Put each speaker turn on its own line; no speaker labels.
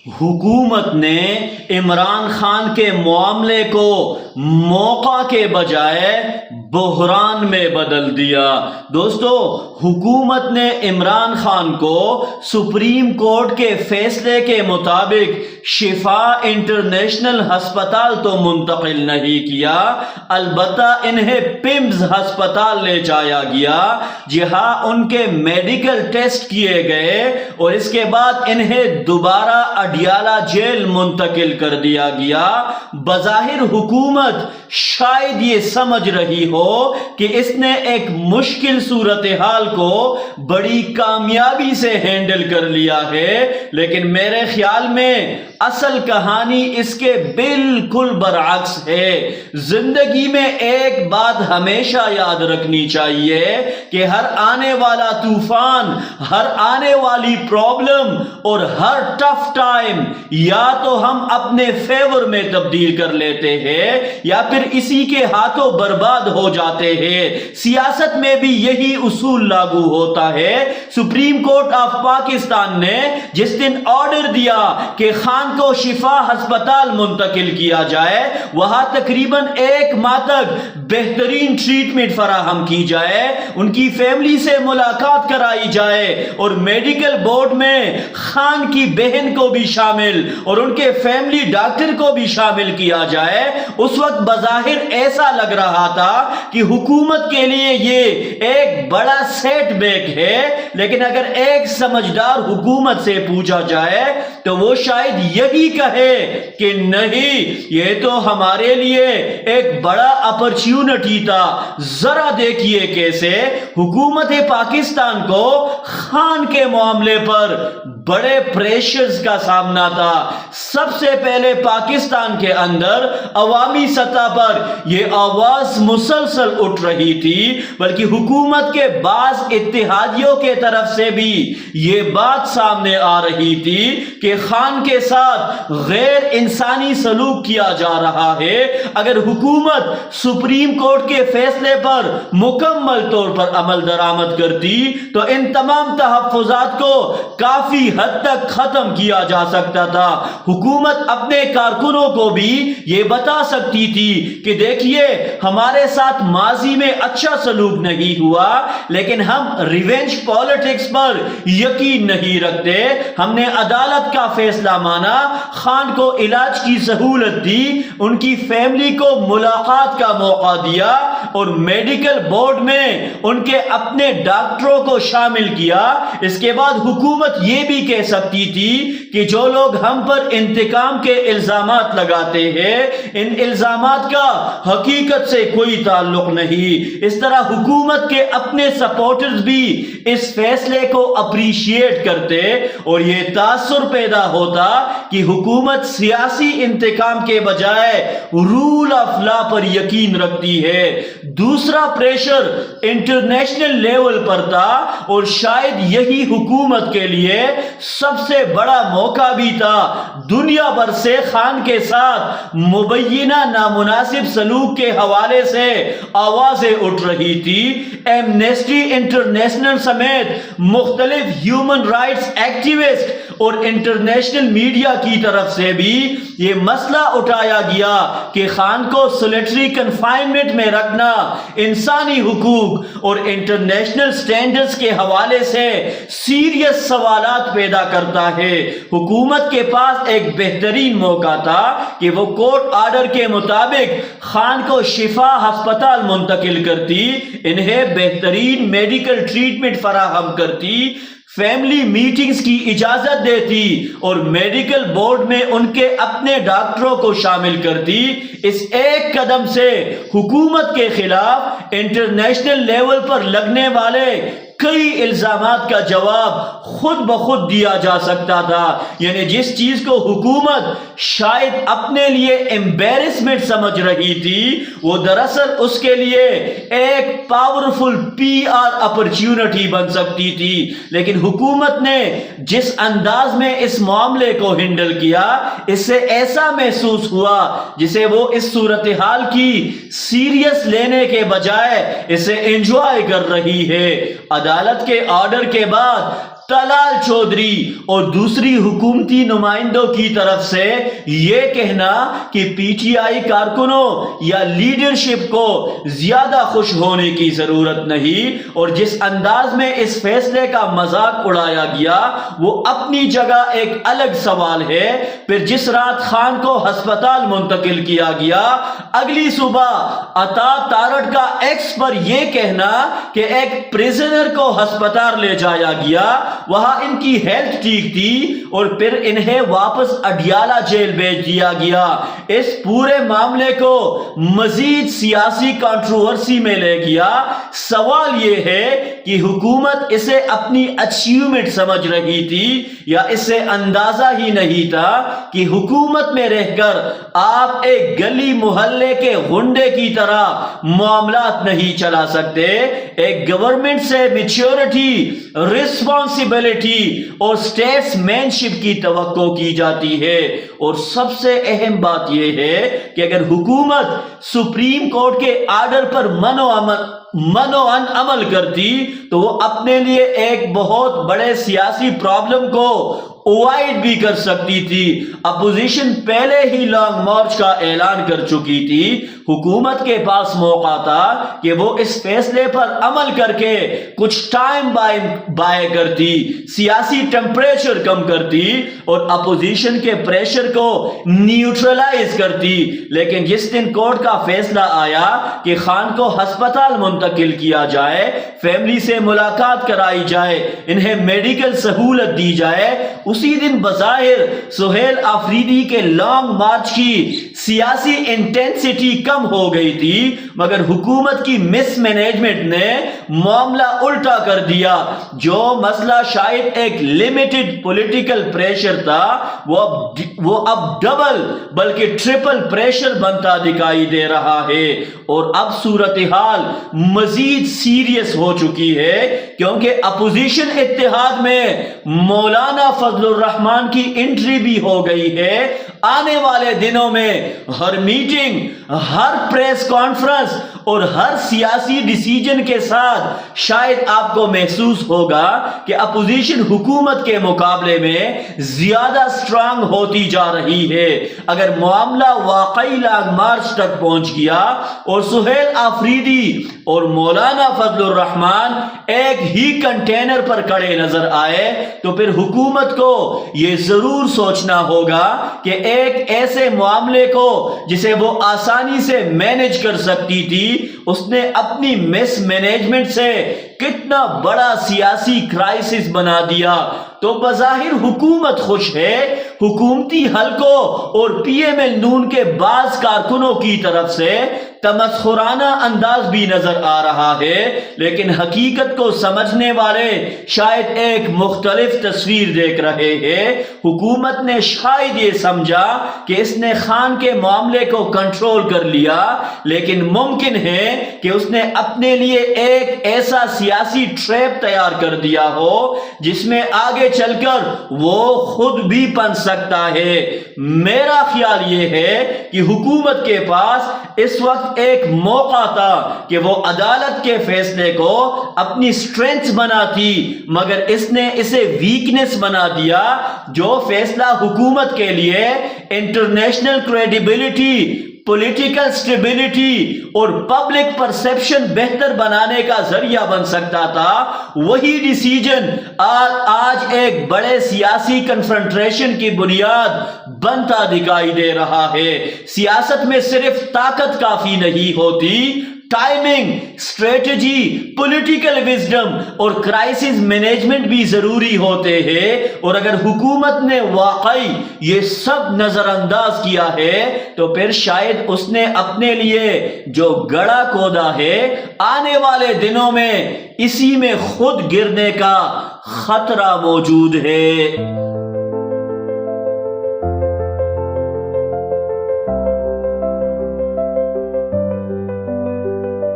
حکومت نے عمران خان کے معاملے کو موقع کے بجائے بحران میں بدل دیا۔ دوستو، حکومت نے عمران خان کو سپریم کورٹ کے فیصلے کے مطابق شفا انٹرنیشنل ہسپتال تو منتقل نہیں کیا، البتہ انہیں پمز ہسپتال لے جایا گیا جہاں ان کے میڈیکل ٹیسٹ کیے گئے اور اس کے بعد انہیں دوبارہ اڈیالہ جیل منتقل کر دیا گیا۔ بظاہر حکومت شاید یہ سمجھ رہی ہو کہ اس نے ایک مشکل صورتحال کو بڑی کامیابی سے ہینڈل کر لیا ہے، لیکن میرے خیال میں اصل کہانی اس کے بالکل برعکس ہے۔ زندگی میں ایک بات ہمیشہ یاد رکھنی چاہیے کہ ہر آنے والا طوفان، ہر آنے والی پرابلم اور ہر ٹف ٹائم یا تو ہم اپنے فیور میں تبدیل کر لیتے ہیں یا پھر اسی کے ہاتھوں برباد ہو جاتے ہیں۔ سیاست میں بھی یہی اصول لاگو ہوتا ہے۔ سپریم کورٹ آف پاکستان نے جس دن آرڈر دیا کہ خان کو شفا ہسپتال منتقل کیا جائے، وہاں تقریباً 1 ماہ تک بہترین ٹریٹمنٹ فراہم کی جائے، ان کی فیملی سے ملاقات کرائی جائے اور میڈیکل بورڈ میں خان کی بہن کو بھی شامل اور ان کے فیملی ڈاکٹر کو بھی شامل کیا جائے۔ اس وقت بظاہر ایسا لگ رہا تھا کہ حکومت کے لیے یہ ایک بڑا سیٹ بیک ہے، لیکن اگر ایک سمجھدار حکومت سے پوچھا جائے تو وہ شاید یہی کہے کہ نہیں، یہ تو ہمارے لیے ایک بڑا اپرچونٹی تھا۔ ذرا دیکھیے کیسے حکومت پاکستان کو خان کے معاملے پر بڑے پریشرز کا سامنا تھا۔ سب سے پہلے پاکستان کے اندر عوامی سطح پر یہ آواز مسلسل اٹھ رہی تھی، بلکہ حکومت کے بعض اتحادیوں کے طرف سے بھی یہ بات سامنے آ رہی تھی کہ خان کے ساتھ غیر انسانی سلوک کیا جا رہا ہے۔ اگر حکومت سپریم کورٹ کے فیصلے پر مکمل طور پر عمل درآمد کرتی تو ان تمام تحفظات کو کافی حد تک ختم کیا جا سکتا تھا۔ حکومت اپنے کارکنوں کو بھی یہ بتا سکتی تھی کہ دیکھیے، ہمارے ساتھ ماضی میں اچھا سلوک نہیں ہوا، لیکن ہم ریونج پالیٹکس پر یقین نہیں رکھتے۔ ہم نے عدالت کا فیصلہ مانا، خان کو علاج کی سہولت دی، ان کی فیملی کو ملاقات کا موقع دیا اور میڈیکل بورڈ میں ان کے اپنے ڈاکٹروں کو شامل کیا۔ اس کے بعد حکومت یہ بھی کہہ سکتی تھی کہ جو لوگ ہم پر انتقام کے الزامات لگاتے ہیں، ان الزامات کا حقیقت سے کوئی تعلق نہیں۔ اس طرح حکومت کے اپنے سپورٹرز بھی اس فیصلے کو اپریشیٹ کرتے اور یہ تاثر پیدا ہوتا کہ حکومت سیاسی انتقام کے بجائے رول آف لا پر یقین رکھتی ہے۔ دوسرا پریشر انٹرنیشنل لیول پر تھا اور شاید یہی حکومت کے لیے سب سے بڑا موقع بھی تھا۔ دنیا بھر سے خان کے ساتھ مبینہ نامناسب سلوک کے حوالے سے آوازیں اٹھ رہی تھی۔ ایمنسٹی انٹرنیشنل سمیت مختلف ہیومن رائٹس ایکٹیوسٹ اور انٹرنیشنل میڈیا کی طرف سے بھی یہ مسئلہ اٹھایا گیا کہ خان کو سولیٹری کنفائنمنٹ میں رکھنا انسانی حقوق اور انٹرنیشنل سٹینڈرز کے حوالے سے سیریس سوالات پیدا کرتا ہے۔ حکومت کے پاس ایک بہترین موقع تھا کہ وہ کورٹ آرڈر کے مطابق خان کو شفا ہسپتال منتقل کرتی، انہیں بہترین میڈیکل ٹریٹمنٹ فراہم کرتی، فیملی میٹنگز کی اجازت دیتی اور میڈیکل بورڈ میں ان کے اپنے ڈاکٹروں کو شامل کرتی۔ اس ایک قدم سے حکومت کے خلاف انٹرنیشنل لیول پر لگنے والے کئی الزامات کا جواب خود بخود دیا جا سکتا تھا۔ یعنی جس چیز کو حکومت شاید اپنے لیے ایمبیرسمنٹ سمجھ رہی تھی، وہ دراصل اس کے لیے ایک پاورفل PR اپرچونٹی بن سکتی تھی۔ لیکن حکومت نے جس انداز میں اس معاملے کو ہینڈل کیا، اس سے ایسا محسوس ہوا جسے وہ اس صورتحال کی سیریس لینے کے بجائے اسے انجوائے کر رہی ہے۔ عدالت کے آرڈر کے بعد طلال چودھری اور دوسری حکومتی نمائندوں کی طرف سے یہ کہنا کہ پی ٹی آئی کارکنوں یا لیڈرشپ کو زیادہ خوش ہونے کی ضرورت نہیں، اور جس انداز میں اس فیصلے کا مذاق اڑایا گیا وہ اپنی جگہ ایک الگ سوال ہے۔ پھر جس رات خان کو ہسپتال منتقل کیا گیا، اگلی صبح عطا تارڑ کا ایکس پر یہ کہنا کہ ایک پریزنر کو ہسپتال لے جایا گیا، وہاں ان کی ہیلتھ ٹھیک تھی اور پھر انہیں واپس اڈیالہ جیل بھیج دیا گیا۔ اس پورے معاملے کو مزید سیاسی کنٹروورسی میں لے گیا۔ سوال یہ ہے کہ حکومت اسے اپنی اچیومنٹ سمجھ رہی تھی یا اسے اندازہ ہی نہیں تھا کہ حکومت میں رہ کر آپ ایک گلی محلے کے غنڈے کی طرح معاملات نہیں چلا سکتے۔ ایک گورنمنٹ سے میچورٹی، رسپانسبلٹی اور اسٹیٹس مین شپ کی توقع کی جاتی ہے، اور سب سے اہم بات یہ ہے کہ اگر حکومت سپریم کورٹ کے آرڈر پر منو ان عمل کرتی تو وہ اپنے لیے ایک بہت بڑے سیاسی پرابلم کو اوائڈ بھی کر سکتی تھی۔ اپوزیشن پہلے ہی لانگ مارچ کا اعلان کر چکی تھی۔ حکومت کے پاس موقع تھا کہ وہ اس فیصلے پر عمل کر کے کچھ ٹائم بائے کرتی، سیاسی ٹیمپریچر کم کرتی اور اپوزیشن کے پریشر کو نیوٹرلائز کرتی، لیکن جس دن کورٹ کا فیصلہ آیا کہ خان کو ہسپتال منتقل کیا جائے، فیملی سے ملاقات کرائی جائے، انہیں میڈیکل سہولت دی جائے، اسی دن بظاہر سہیل آفریدی کے لانگ مارچ کی سیاسی انٹینسٹی کم ہو گئی تھی، مگر حکومت کی مس مینجمنٹ نے معاملہ الٹا کر دیا۔ جو مسئلہ شاید ایک لیمیٹڈ پولیٹیکل پریشر تھا وہ اب ڈبل بلکہ ٹرپل پریشر بنتا دکھائی دے رہا ہے، اور اب صورتحال مزید سیریس ہو چکی ہے، کیونکہ اپوزیشن اتحاد میں مولانا فضل الرحمان کی انٹری بھی ہو گئی ہے۔ آنے والے دنوں میں ہر میٹنگ، ہر پریس کانفرنس اور ہر سیاسی ڈیسیجن کے ساتھ شاید آپ کو محسوس ہوگا کہ اپوزیشن حکومت کے مقابلے میں زیادہ سٹرانگ ہوتی جا رہی ہے۔ اگر معاملہ واقعی لانگ مارچ تک پہنچ گیا اور سہیل آفریدی اور مولانا فضل الرحمان ایک ہی کنٹینر پر کھڑے نظر آئے تو پھر حکومت کو یہ ضرور سوچنا ہوگا کہ ایک ایسے معاملے کو جسے وہ آسانی سے مینج کر سکتی تھی، اس نے اپنی مس مینجمنٹ سے کتنا بڑا سیاسی کرائسس بنا دیا۔ تو بظاہر حکومت خوش ہے، حکومتی حلقوں اور پی ایم ایل نون کے بعض کارکنوں کی طرف سے تمسخرانہ انداز بھی نظر آ رہا ہے، لیکن حقیقت کو سمجھنے والے شاید ایک مختلف تصویر دیکھ رہے ہیں۔ حکومت نے شاید یہ سمجھا کہ اس نے خان کے معاملے کو کنٹرول کر لیا، لیکن ممکن ہے کہ اس نے اپنے لیے ایک ایسا سیاسی ٹریپ تیار کر دیا ہو جس میں آگے چل کر وہ خود بھی پن سکتا ہے۔ میرا خیال یہ ہے کہ حکومت کے پاس اس وقت ایک موقع تھا کہ وہ عدالت کے فیصلے کو اپنی سٹرینتھ بناتی، مگر اس نے اسے ویکنس بنا دیا۔ جو فیصلہ حکومت کے لیے انٹرنیشنل کریڈیبلٹی، پولیٹیکل سٹیبلٹی اور پبلک پرسپشن بہتر بنانے کا ذریعہ بن سکتا تھا، وہی ڈیسیجن آج ایک بڑے سیاسی کنفرنٹریشن کی بنیاد بنتا دکھائی دے رہا ہے۔ سیاست میں صرف طاقت کافی نہیں ہوتی، ٹائمنگ، اسٹریٹجی، پولیٹیکل وزڈم اور کرائسس مینجمنٹ بھی ضروری ہوتے ہیں، اور اگر حکومت نے واقعی یہ سب نظر انداز کیا ہے تو پھر شاید اس نے اپنے لیے جو گڑھا کھودا ہے آنے والے دنوں میں اسی میں خود گرنے کا خطرہ موجود ہے۔